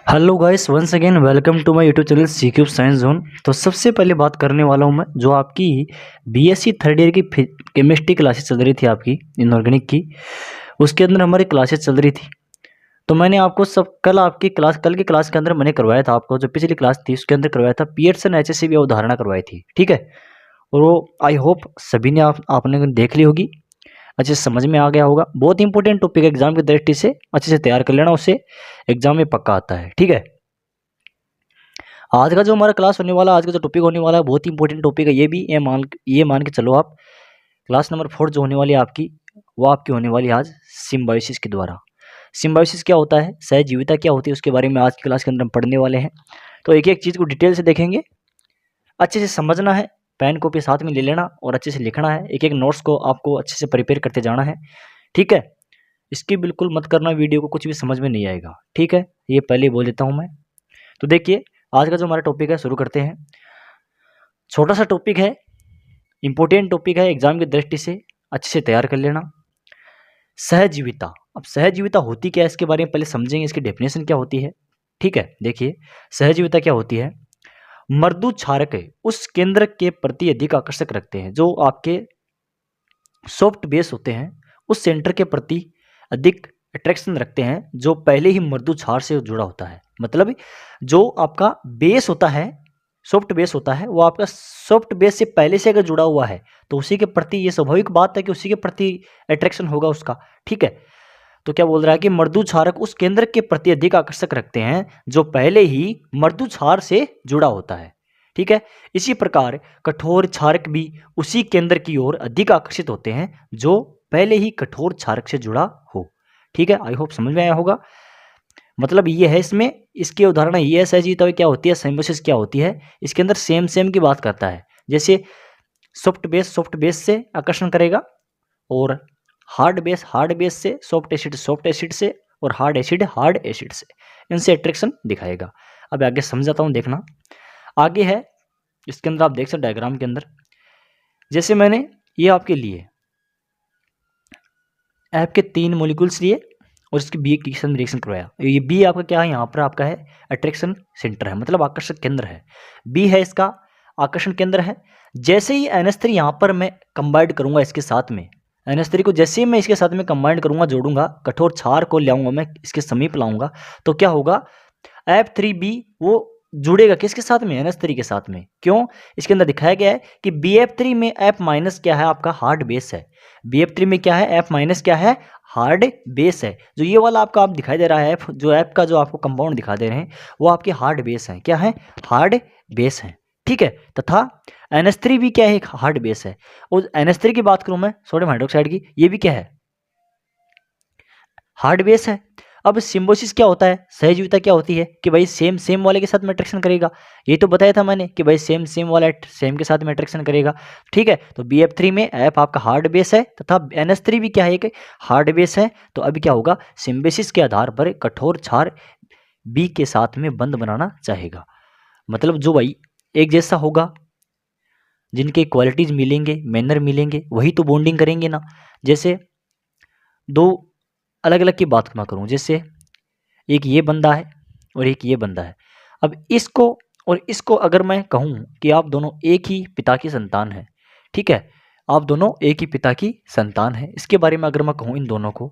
Hello guys, once again welcome to my YouTube channel C cube science zone. तो सबसे पहले बात करने वाला हूं मैं जो आपकी बीएससी थर्ड ईयर की केमिस्ट्री क्लासेस चल रही थी आपकी इनऑर्गेनिक की। उसके अंदर हमारी क्लासेस चल रही थी। तो मैंने आपको सब कल की क्लास के अंदर मैंने करवाया था, आपको जो पिछली क्लास थी उसके अंदर करवाया था पियर्सन एचएससीबी अवधारणा करवाई थी, ठीक है। और वो आई होप सभी ने आपने देख ली होगी, अच्छे से समझ में आ गया होगा। बहुत इंपॉर्टेंट टॉपिक है, एग्जाम की दृष्टि से अच्छे से तैयार कर लेना, उससे एग्जाम में पक्का आता है, ठीक है। आज का जो हमारा क्लास होने वाला, आज का जो टॉपिक होने वाला है बहुत ही इंपॉर्टेंट टॉपिक है। ये मान के चलो आप, क्लास नंबर 4 जो होने वाली है आपकी, वो आपकी होने वाली है आज सिम्बायोसिस के द्वारा। सिम्बायोसिस क्या होता है, सहजीविता क्या होती है, उसके बारे में आज की क्लास के अंदर हम पढ़ने वाले हैं। तो एक एक चीज़ को डिटेल से देखेंगे, अच्छे से समझना है, पेन कॉपी साथ में ले लेना और अच्छे से लिखना है। एक एक नोट्स को आपको अच्छे से प्रिपेयर करते जाना है, ठीक है। इसकी बिल्कुल मत करना वीडियो को, कुछ भी समझ में नहीं आएगा, ठीक है। ये पहले ही बोल देता हूँ मैं। तो देखिए, आज का जो हमारा टॉपिक है शुरू करते हैं। छोटा सा टॉपिक है, इंपॉर्टेंट टॉपिक है, एग्जाम की दृष्टि से अच्छे से तैयार कर लेना। सहजीविता। अब सहजीविता होती क्या है इसके बारे में पहले समझेंगे, इसकी डेफिनेशन क्या होती है, ठीक है। देखिए, सहजीविता क्या होती है, मृदु क्षारक उस केंद्र के प्रति अधिक आकर्षक रखते हैं जो आपके सॉफ्ट बेस होते हैं, उस सेंटर के प्रति अधिक अट्रैक्शन रखते हैं जो पहले ही मृदु क्षार से जुड़ा होता है। मतलब जो आपका बेस होता है, सॉफ्ट बेस होता है, वो आपका सॉफ्ट बेस से पहले से अगर जुड़ा हुआ है तो उसी के प्रति, ये स्वाभाविक बात है कि उसी के प्रति अट्रैक्शन होगा उसका, ठीक है। तो क्या बोल रहा है कि मृदु क्षारक उस केंद्र के प्रति अधिक आकर्षक रखते हैं जो पहले ही मृदु क्षार से जुड़ा होता है, ठीक है। इसी प्रकार कठोर क्षारक भी उसी केंद्र की ओर अधिक आकर्षित होते हैं जो पहले ही कठोर क्षारक से जुड़ा हो, ठीक है। आई होप समझ में आया होगा। मतलब ये है इसमें, इसकी उदाहरण ये है, सहजीविता क्या होती है, सिम्बायोसिस क्या होती है। इसके अंदर सेम सेम की बात करता है, जैसे सॉफ्ट बेस से आकर्षण करेगा, और हार्ड बेस से, सॉफ्ट एसिड से, और हार्ड एसिड से, इनसे अट्रैक्शन दिखाएगा। अब आगे समझाता हूँ, देखना आगे है। इसके अंदर आप देख सकते डायग्राम के अंदर, जैसे मैंने ये आपके लिए आपके 3 मॉलिक्यूल्स लिए और इसकी बी के साथ रिएक्शन करवाया। ये बी आपका क्या है, यहाँ पर आपका है अट्रैक्शन सेंटर है, मतलब आकर्षक केंद्र है। बी है इसका आकर्षण केंद्र है। जैसे ही NH3 यहाँ पर मैं कंबाइंड करूंगा इसके साथ में, NH3 को जैसे ही मैं इसके साथ में कंबाइंड करूंगा, जोड़ूंगा, कठोर क्षार को लाऊंगा मैं इसके समीप लाऊंगा, तो क्या होगा, F3B वो जुड़ेगा किसके साथ में, NH3 के साथ में। क्यों, इसके अंदर दिखाया गया है कि BF3 में F माइनस क्या है, आपका हार्ड बेस है। BF3 में क्या है, F माइनस क्या है, हार्ड बेस है। जो ये वाला आपका आप दिखाई दे रहा है, जो F का जो आपको कंपाउंड दिखा दे रहे हैं, वो आपके हार्ड बेस है। क्या है, हार्ड बेस है, ठीक है। तथा NH3 भी क्या है, एक हार्ड बेस है। और NH3 की बात करूं मैं, सोडियम हाइड्रोक्साइड की, ये भी क्या है, हार्ड बेस है। अब सिम्बोसिस क्या होता है, सहजीविता क्या होती है कि भाई सेम सेम वाले के साथ में अट्रैक्शन करेगा। ये तो बताया था मैंने कि भाई सेम सेम वाला सेम के साथ में अट्रैक्शन करेगा, ठीक है। तो BF3 में F आपका हार्ड बेस है तथा NH3 भी क्या है, एक हार्ड बेस है। तो अभी क्या होगा, सिम्बोसिस के आधार पर कठोर क्षार B के साथ में बंध बनाना चाहेगा। मतलब जो भाई एक जैसा होगा, जिनके क्वालिटीज मिलेंगे, मैनर मिलेंगे, वही तो बॉन्डिंग करेंगे ना। जैसे दो अलग अलग की बात मैं करूं, जैसे एक ये बंदा है और एक ये बंदा है। अब इसको और इसको अगर मैं कहूं कि आप दोनों एक ही पिता की संतान हैं, ठीक है, आप दोनों एक ही पिता की संतान हैं, इसके बारे में अगर मैं कहूं इन दोनों को,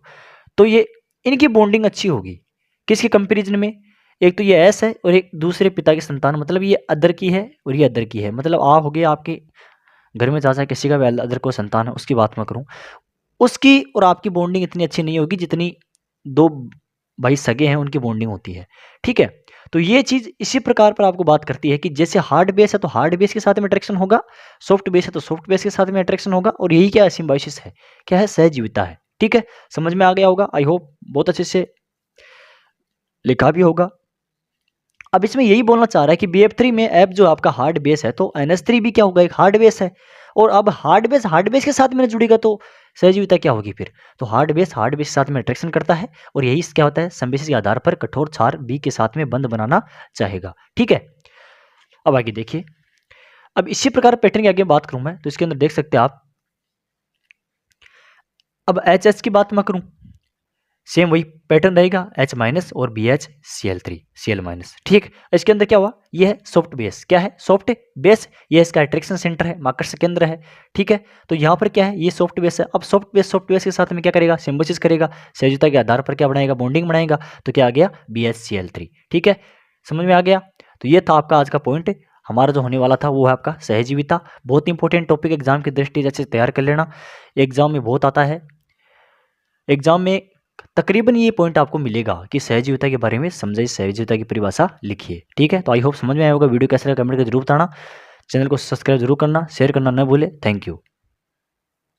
तो ये इनकी बॉन्डिंग अच्छी होगी। किसके कंपैरिजन में, एक तो ये एस है और एक दूसरे पिता की संतान, मतलब ये अदर की है और ये अदर की है। मतलब आप हो गए, आपके घर में चाचा किसी का भी अदर को संतान है, उसकी बात मैं करूं, उसकी और आपकी बॉन्डिंग इतनी अच्छी नहीं होगी जितनी दो भाई सगे हैं उनकी बॉन्डिंग होती है, ठीक है। तो ये चीज इसी प्रकार पर आपको बात करती है कि जैसे हार्ड बेस है तो हार्ड बेस के साथ में अट्रैक्शन होगा, सॉफ्ट बेस है तो सॉफ्ट बेस के साथ में अट्रैक्शन होगा, और यही क्या है, सिम्बायोसिस है, क्या है, सहजीविता है, ठीक है। समझ में आ गया होगा, आई होप बहुत अच्छे से लिखा भी होगा। अब इसमें यही बोलना चाह रहा है कि BF3 में F जो आपका हार्ड बेस है, तो NH3 भी क्या होगा, एक हार्ड बेस है। और अब हार्ड बेस के साथ में जुड़ेगा तो सहजीविता क्या होगी फिर, तो हार्ड बेस के साथ में अट्रैक्शन करता है, और यही क्या होता है, सिम्बायोसिस के आधार पर कठोर क्षार B के साथ में बंध बनाना चाहेगा, ठीक है। अब आगे देखिए, अब इसी प्रकार पैटर्न की आगे बात करूं मैं, तो इसके अंदर देख सकते हैं आप। अब HS की बात मैं करूं, सेम वही पैटर्न रहेगा, H माइनस और BHCl3 Cl माइनस। ठीक, इसके अंदर क्या हुआ, ये है सॉफ्ट बेस। क्या है, सॉफ्ट बेस। ये इसका अट्रैक्शन सेंटर है, मार्कस केंद्र है। ठीक है, तो यहाँ पर क्या है, ये सॉफ्ट बेस है। अब सॉफ्ट बेस के साथ में क्या करेगा, सिम्बोसिस करेगा, सहजीविता के आधार पर क्या बनाएगा, बॉन्डिंग बनाएगा। तो क्या आ गया, BHCl3। ठीक है, समझ में आ गया। तो ये था आपका आज का पॉइंट। हमारा जो होने वाला था वो है आपका सहजीविता। बहुत इंपॉर्टेंट टॉपिक, एग्जाम की दृष्टि से तैयार कर लेना, एग्जाम में बहुत आता है। एग्जाम में तकरीबन ये पॉइंट आपको मिलेगा कि सहजीविता के बारे में समझिए, सहजीविता की परिभाषा लिखिए। ठीक है, तो आई होप समझ में आया होगा। वीडियो कैसा लगा कमेंट करके जरूर बताना। चैनल को सब्सक्राइब जरूर करना, शेयर करना न भूले। Thank you.